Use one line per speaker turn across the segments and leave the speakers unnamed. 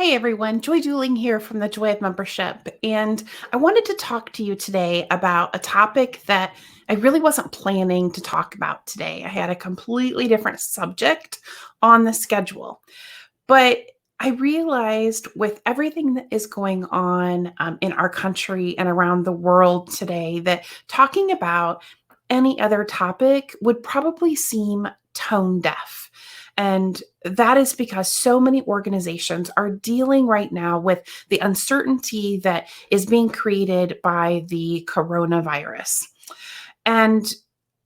Hey everyone, Joy Duling here from the Joy of Membership. And I wanted to talk to you today about a topic that I really wasn't planning to talk about today. I had a completely different subject on the schedule. But I realized with everything that is going on in our country and around the world today, that talking about any other topic would probably seem tone deaf. And that is because so many organizations are dealing right now with the uncertainty that is being created by the coronavirus. And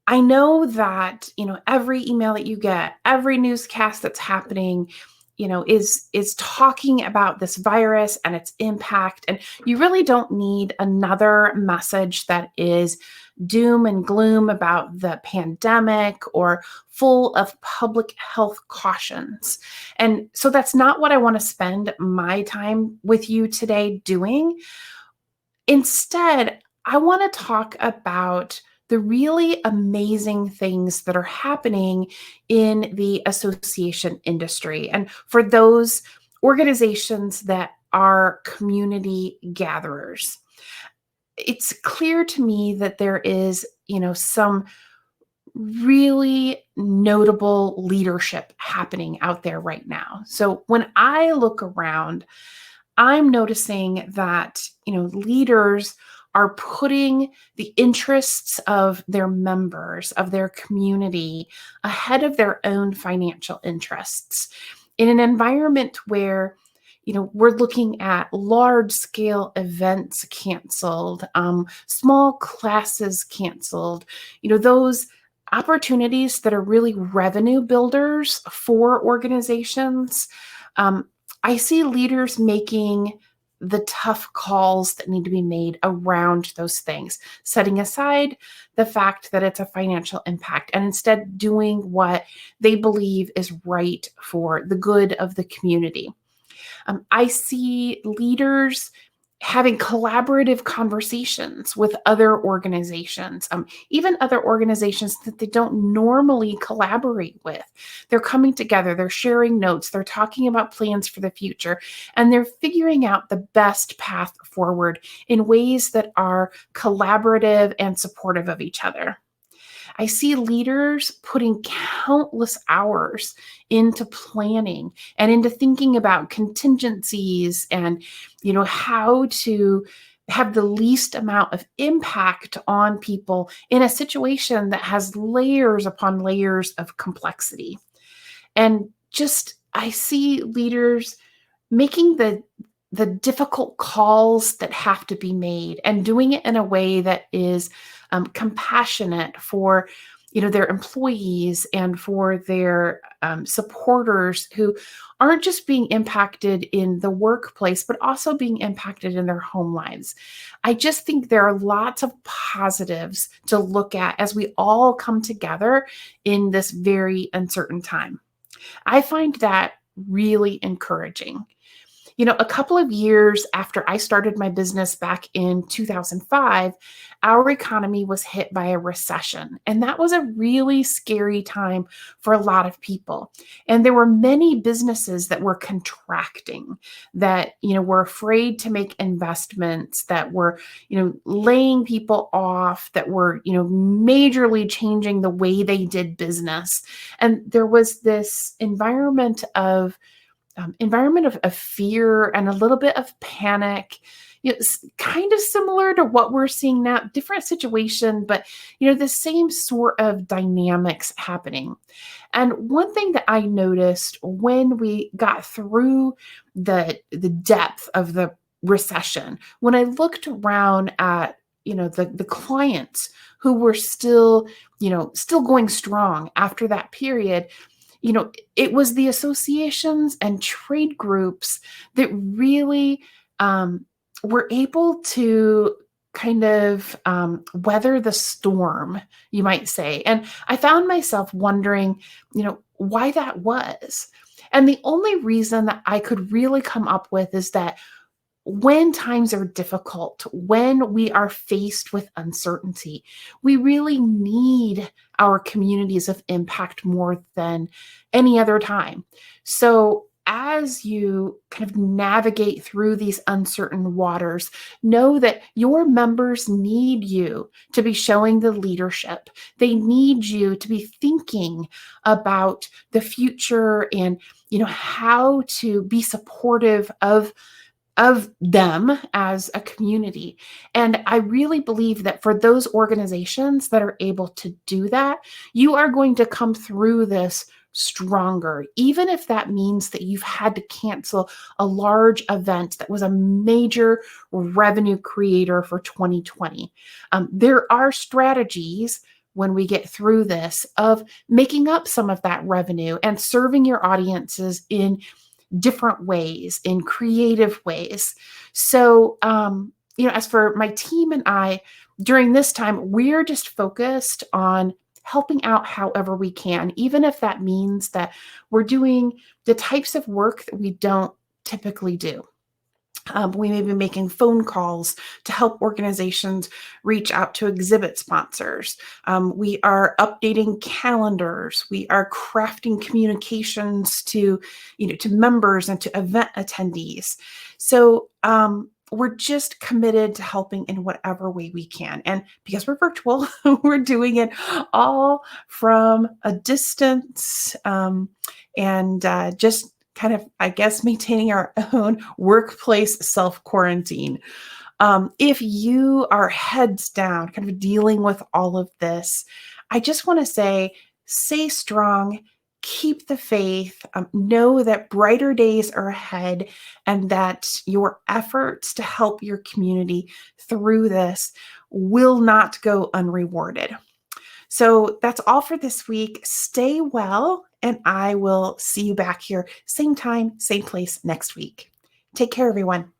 I know that, every email that you get, every newscast that's happening, is talking about this virus and its impact. And you really don't need another message that is doom and gloom about the pandemic or full of public health cautions. And so that's not what I want to spend my time with you today doing. Instead, I want to talk about the really amazing things that are happening in the association industry and for those organizations that are community gatherers. It's clear to me that there is, some really notable leadership happening out there right now. So when I look around, I'm noticing that, leaders are putting the interests of their members, of their community, ahead of their own financial interests. In an environment where, we're looking at large scale events canceled, small classes canceled, those opportunities that are really revenue builders for organizations. I see leaders making the tough calls that need to be made around those things, setting aside the fact that it's a financial impact and instead doing what they believe is right for the good of the community. I see leaders having collaborative conversations with other organizations, even other organizations that they don't normally collaborate with. They're coming together, they're sharing notes, they're talking about plans for the future, and they're figuring out the best path forward in ways that are collaborative and supportive of each other. I see leaders putting countless hours into planning and into thinking about contingencies and, how to have the least amount of impact on people in a situation that has layers upon layers of complexity. And I see leaders making the difficult calls that have to be made and doing it in a way that is compassionate for their employees and for their supporters who aren't just being impacted in the workplace, but also being impacted in their home lives. I just think there are lots of positives to look at as we all come together in this very uncertain time. I find that really encouraging. A couple of years after I started my business back in 2005, our economy was hit by a recession. And that was a really scary time for a lot of people. And there were many businesses that were contracting, that, were afraid to make investments, that were, laying people off, that were, majorly changing the way they did business. And there was this environment of fear and a little bit of panic. It's kind of similar to what we're seeing now, different situation, but the same sort of dynamics happening. And one thing that I noticed when we got through the depth of the recession, when I looked around at the clients who were still going strong after that period, it was the associations and trade groups that really were able to kind of weather the storm, you might say. And I found myself wondering, why that was. And the only reason that I could really come up with is that when times are difficult, when we are faced with uncertainty, we really need our communities of impact more than any other time. So as you kind of navigate through these uncertain waters, know that your members need you to be showing the leadership. They need you to be thinking about the future and how to be supportive of them as a community. And I really believe that for those organizations that are able to do that, you are going to come through this stronger, even if that means that you've had to cancel a large event that was a major revenue creator for 2020. There are strategies when we get through this of making up some of that revenue and serving your audiences in different ways, in creative ways. So, as for my team and I, during this time, we're just focused on helping out however we can, even if that means that we're doing the types of work that we don't typically do. We may be making phone calls to help organizations reach out to exhibit sponsors. We are updating calendars. We are crafting communications to members and to event attendees. So we're just committed to helping in whatever way we can. And because we're virtual, we're doing it all from a distance, and just kind of, I guess, maintaining our own workplace self-quarantine. If you are heads down, kind of dealing with all of this, I just want to say, stay strong, keep the faith, know that brighter days are ahead, and that your efforts to help your community through this will not go unrewarded. So that's all for this week. Stay well, and I will see you back here, same time, same place next week. Take care, everyone.